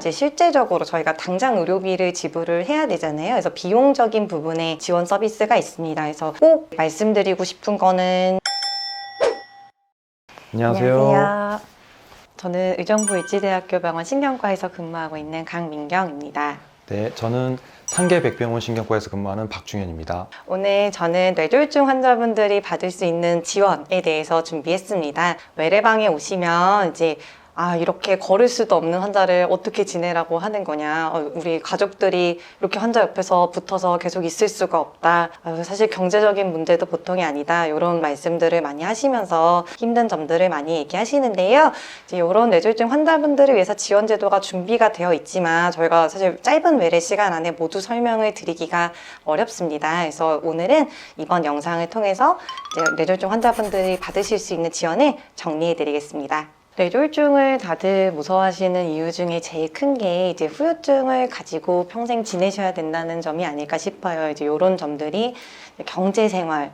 이제 실제적으로 저희가 당장 의료비를 지불을 해야 되잖아요. 그래서 비용적인 부분에 지원 서비스가 있습니다. 그래서 꼭 말씀드리고 싶은 거는 안녕하세요. 저는 의정부 일지대학교 병원 신경과에서 근무하고 있는 강민경입니다. 네, 저는 상계백병원 신경과에서 근무하는 박중현입니다. 오늘 저는 뇌졸중 환자분들이 받을 수 있는 지원에 대해서 준비했습니다. 외래방에 오시면 이제 이렇게 걸을 수도 없는 환자를 어떻게 지내라고 하는 거냐. 우리 가족들이 이렇게 환자 옆에서 붙어서 계속 있을 수가 없다. 사실 경제적인 문제도 보통이 아니다. 이런 말씀들을 많이 하시면서 힘든 점들을 많이 얘기하시는데요. 이제 이런 뇌졸중 환자분들을 위해서 지원 제도가 준비가 되어 있지만 저희가 사실 짧은 외래 시간 안에 모두 설명을 드리기가 어렵습니다. 그래서 오늘은 이번 영상을 통해서 이제 뇌졸중 환자분들이 받으실 수 있는 지원을 정리해 드리겠습니다. 뇌졸중을 다들 무서워하시는 이유 중에 제일 큰 게 이제 후유증을 가지고 평생 지내셔야 된다는 점이 아닐까 싶어요. 이제 이런 점들이 경제 생활을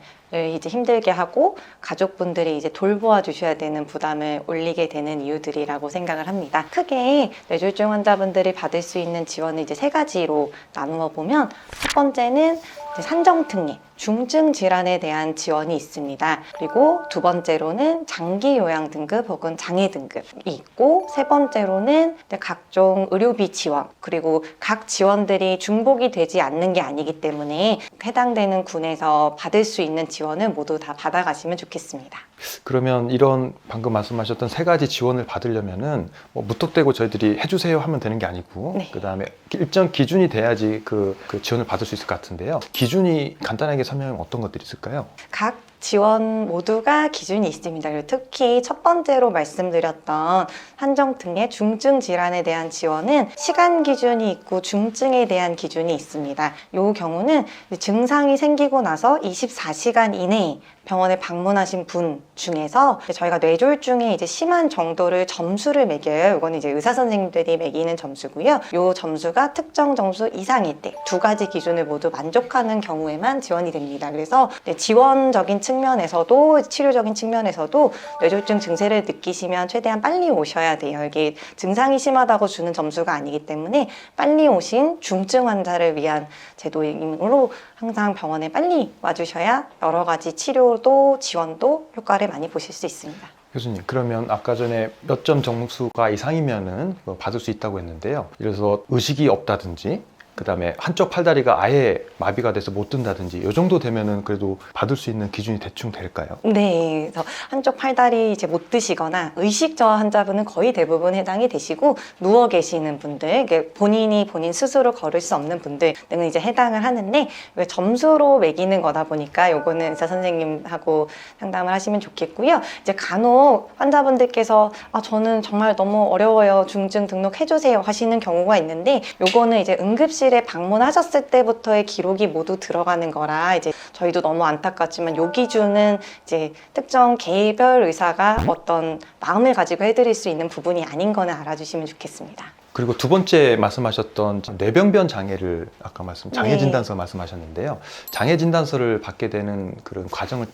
이제 힘들게 하고 가족분들이 이제 돌보아 주셔야 되는 부담을 올리게 되는 이유들이라고 생각을 합니다. 크게 뇌졸중 환자분들이 받을 수 있는 지원을 이제 세 가지로 나누어 보면 첫 번째는 산정특례, 중증 질환에 대한 지원이 있습니다. 그리고 두 번째로는 장기 요양 등급 혹은 장애 등급이 있고, 세 번째로는 각종 의료비 지원, 그리고 각 지원들이 중복이 되지 않는 게 아니기 때문에 해당되는 군에서 받을 수 있는 지원을 모두 다 받아가시면 좋겠습니다. 그러면 이런 방금 말씀하셨던 세 가지 지원을 받으려면은 무턱대고 저희들이 해주세요 하면 되는 게 아니고, 네. 그 다음에 일정 기준이 돼야지 그 지원을 받을 수 있을 것 같은데요. 기준이 간단하게 설명하면 어떤 것들이 있을까요? 각 지원 모두가 기준이 있습니다. 그리고 특히 첫 번째로 말씀드렸던 한정특례 중증 질환에 대한 지원은 시간 기준이 있고 중증에 대한 기준이 있습니다. 이 경우는 증상이 생기고 나서 24시간 이내에 병원에 방문하신 분 중에서 저희가 뇌졸중에 이제 심한 정도를 점수를 매겨요. 이건 이제 의사 선생님들이 매기는 점수고요. 이 점수가 특정 점수 이상일 때 두 가지 기준을 모두 만족하는 경우에만 지원이 됩니다. 그래서 지원적인 측면에서도 치료적인 측면에서도 뇌졸중 증세를 느끼시면 최대한 빨리 오셔야 돼요. 이게 증상이 심하다고 주는 점수가 아니기 때문에 빨리 오신 중증 환자를 위한 제도이므로 항상 병원에 빨리 와주셔야 여러 가지 치료도 지원도 효과를 많이 보실 수 있습니다. 교수님, 그러면 아까 전에 몇 점 점수가 이상이면은 받을 수 있다고 했는데요. 예를 들어서 의식이 없다든지, 그 다음에 한쪽 팔다리가 아예 마비가 돼서 못 든다든지, 이 정도 되면은 그래도 받을 수 있는 기준이 대충 될까요? 네, 그래서 한쪽 팔다리 이제 못 드시거나 의식 저하 환자분은 거의 대부분 해당이 되시고, 누워 계시는 분들, 본인 스스로 걸을 수 없는 분들 등은 이제 해당을 하는데, 점수로 매기는 거다 보니까 요거는 의사 선생님하고 상담을 하시면 좋겠고요. 이제 간혹 환자분들께서 저는 정말 너무 어려워요, 중증 등록해주세요 하시는 경우가 있는데, 요거는 이제 응급실에 방문하셨을 때부터의 기록이 모두 들어가는 거라 이제 저희도 너무 안타깝지만 요 기준은 이제 특정 개별 의사가 어떤 마음을 가지고 해드릴 수 있는 부분이 아닌 거는 알아주시면 좋겠습니다. 그리고 두 번째 말씀하셨던 뇌병변 장애를 아까 장애 진단서 말씀하셨는데요. 장애 진단서를 받게 되는 그런 과정이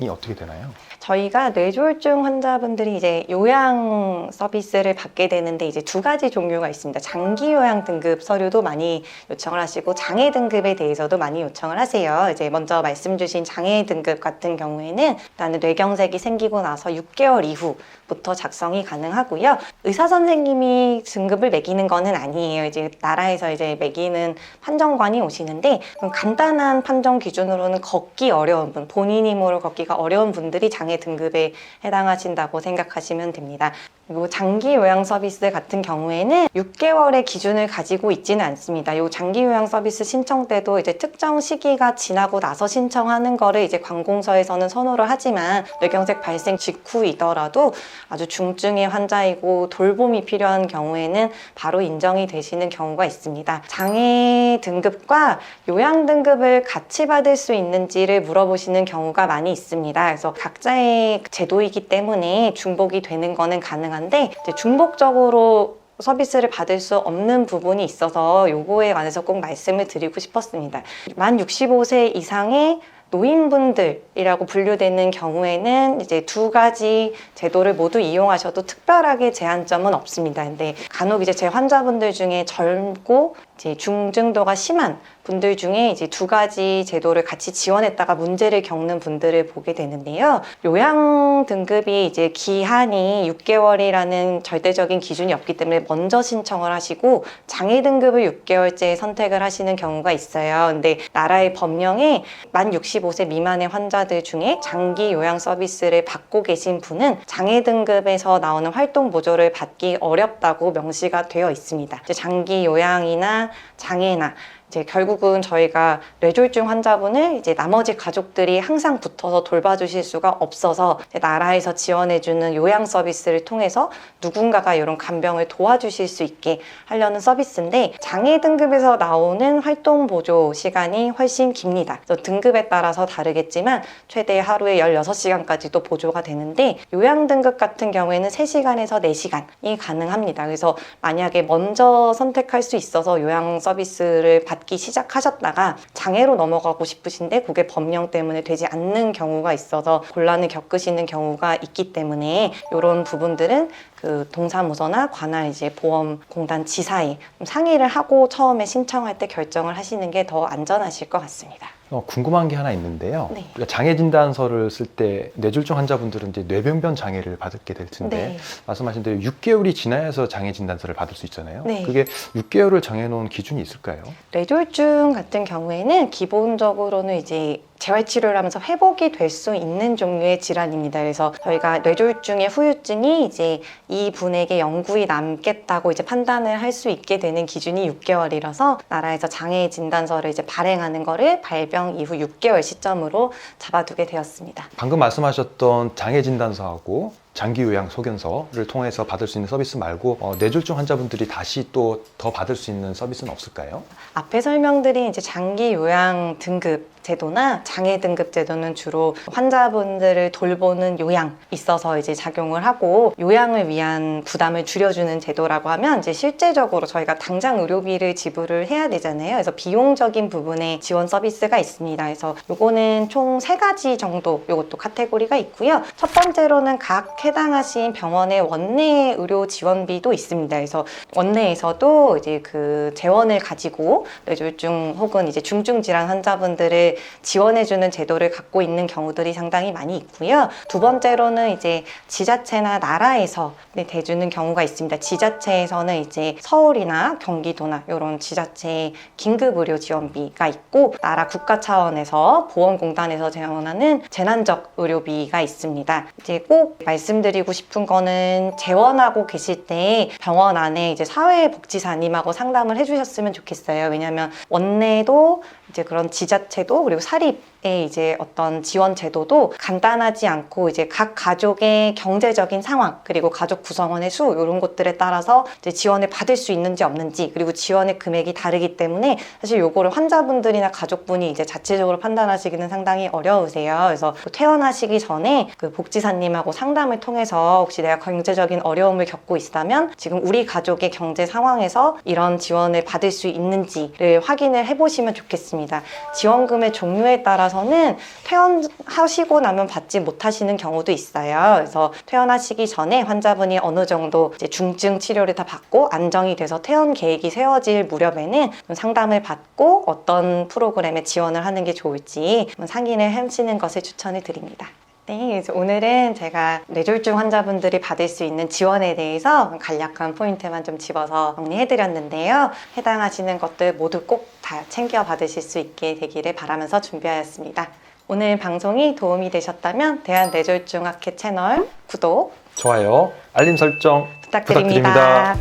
어떻게 되나요? 저희가 뇌졸중 환자분들이 이제 요양 서비스를 받게 되는데 이제 두 가지 종류가 있습니다. 장기 요양 등급 서류도 많이 요청을 하시고 장애 등급에 대해서도 많이 요청을 하세요. 이제 먼저 말씀 주신 장애 등급 같은 경우에는 일단은 뇌경색이 생기고 나서 6개월 이후부터 작성이 가능하고요. 의사 선생님이 등급을 매기는 거는 아니에요. 이제 나라에서 이제 매기는 판정관이 오시는데, 간단한 판정 기준으로는 걷기 어려운 분, 본인 힘으로 걷기가 어려운 분들이 장애 등급에 해당하신다고 생각하시면 됩니다. 그리고 장기 요양 서비스 같은 경우에는 6개월의 기준을 가지고 있지는 않습니다. 이 장기 요양 서비스 신청 때도 이제 특정 시기가 지나고 나서 신청하는 거를 이제 관공서에서는 선호를 하지만, 뇌경색 발생 직후이더라도 아주 중증의 환자이고 돌봄이 필요한 경우에는 바로 인정이 되시는 경우가 있습니다. 장애 등급과 요양 등급을 같이 받을 수 있는지를 물어보시는 경우가 많이 있습니다. 그래서 각자의 제도이기 때문에 중복이 되는 거는 가능한데, 이제 중복적으로 서비스를 받을 수 없는 부분이 있어서 요거에 관해서 꼭 말씀을 드리고 싶었습니다. 만 65세 이상의 노인분들이라고 분류되는 경우에는 이제 두 가지 제도를 모두 이용하셔도 특별하게 제한점은 없습니다. 근데 간혹 이제 제 환자분들 중에 젊고 이제 중증도가 심한 분들 중에 이제 두 가지 제도를 같이 지원했다가 문제를 겪는 분들을 보게 되는데요. 요양 등급이 이제 기한이 6개월이라는 절대적인 기준이 없기 때문에 먼저 신청을 하시고 장애 등급을 6개월째 선택을 하시는 경우가 있어요. 근데 나라의 법령에 만 65세 미만의 환자들 중에 장기 요양 서비스를 받고 계신 분은 장애 등급에서 나오는 활동 보조를 받기 어렵다고 명시가 되어 있습니다. 이제 장기 요양이나 장애나 이제 결국은 저희가 뇌졸중 환자분을 이제 나머지 가족들이 항상 붙어서 돌봐주실 수가 없어서 나라에서 지원해주는 요양 서비스를 통해서 누군가가 이런 간병을 도와주실 수 있게 하려는 서비스인데 장애 등급에서 나오는 활동 보조 시간이 훨씬 깁니다. 그래서 등급에 따라서 다르겠지만 최대 하루에 16시간까지도 보조가 되는데 요양 등급 같은 경우에는 3시간에서 4시간이 가능합니다. 그래서 만약에 먼저 선택할 수 있어서 요양 서비스를 받기 시작하셨다가 장애로 넘어가고 싶으신데 그게 법령 때문에 되지 않는 경우가 있어서 곤란을 겪으시는 경우가 있기 때문에 이런 부분들은 그 동사무소나 관할 이제 보험공단 지사에 상의를 하고 처음에 신청할 때 결정을 하시는 게 더 안전하실 것 같습니다. 궁금한 게 하나 있는데요. 네. 우리가 장애 진단서를 쓸 때 뇌졸중 환자분들은 이제 뇌변변 장애를 받게 될 텐데 네. 말씀하신 대로 6개월이 지나야서 장애 진단서를 받을 수 있잖아요. 네. 그게 6개월을 정해놓은 기준이 있을까요? 뇌졸중 같은 경우에는 기본적으로는 이제 재활치료를 하면서 회복이 될 수 있는 종류의 질환입니다. 그래서 저희가 뇌졸중의 후유증이 이제 이 분에게 영구히 남겠다고 이제 판단을 할 수 있게 되는 기준이 6개월이라서 나라에서 장애 진단서를 이제 발행하는 거를 발병 이후 6개월 시점으로 잡아두게 되었습니다. 방금 말씀하셨던 장애 진단서하고 장기 요양 소견서를 통해서 받을 수 있는 서비스 말고 뇌졸중 환자분들이 다시 또 더 받을 수 있는 서비스는 없을까요? 앞에 설명드린 이제 장기 요양 등급 제도나 장애 등급 제도는 주로 환자분들을 돌보는 요양 있어서 이제 작용을 하고 요양을 위한 부담을 줄여주는 제도라고 하면 이제 실제적으로 저희가 당장 의료비를 지불을 해야 되잖아요. 그래서 비용적인 부분에 지원 서비스가 있습니다. 그래서 요거는 총 3가지 정도 요것도 카테고리가 있고요. 첫 번째로는 각 해당하신 병원의 원내 의료 지원비도 있습니다. 그래서 원내에서도 이제 그 재원을 가지고 뇌졸중 혹은 이제 중증 질환 환자분들을 지원해주는 제도를 갖고 있는 경우들이 상당히 많이 있고요. 두 번째로는 이제 지자체나 나라에서 대주는 경우가 있습니다. 지자체에서는 이제 서울이나 경기도나 이런 지자체의 긴급의료 지원비가 있고 나라 국가 차원에서 보험공단에서 지원하는 재난적 의료비가 있습니다. 이제 꼭 말씀드리고 싶은 거는 재원하고 계실 때 병원 안에 이제 사회복지사님하고 상담을 해주셨으면 좋겠어요. 왜냐하면 원내도 이제 그런 지자체도 그리고 사립의 이제 어떤 지원 제도도 간단하지 않고 이제 각 가족의 경제적인 상황 그리고 가족 구성원의 수 이런 것들에 따라서 이제 지원을 받을 수 있는지 없는지 그리고 지원의 금액이 다르기 때문에 사실 요거를 환자분들이나 가족분이 이제 자체적으로 판단하시기는 상당히 어려우세요. 그래서 퇴원하시기 전에 그 복지사님하고 상담을 통해서 혹시 내가 경제적인 어려움을 겪고 있다면 지금 우리 가족의 경제 상황에서 이런 지원을 받을 수 있는지를 확인을 해보시면 좋겠습니다. 지원금의 종류에 따라서는 퇴원하시고 나면 받지 못하시는 경우도 있어요. 그래서 퇴원하시기 전에 환자분이 어느 정도 이제 중증 치료를 다 받고 안정이 돼서 퇴원 계획이 세워질 무렵에는 상담을 받고 어떤 프로그램에 지원을 하는 게 좋을지 상의를 하시는 것을 추천을 드립니다. 네, 그래서 오늘은 제가 뇌졸중 환자분들이 받을 수 있는 지원에 대해서 간략한 포인트만 좀 집어서 정리해드렸는데요. 해당하시는 것들 모두 꼭 다 챙겨 받으실 수 있게 되기를 바라면서 준비하였습니다. 오늘 방송이 도움이 되셨다면 대한뇌졸중학회 채널 구독, 좋아요, 알림 설정 부탁드립니다.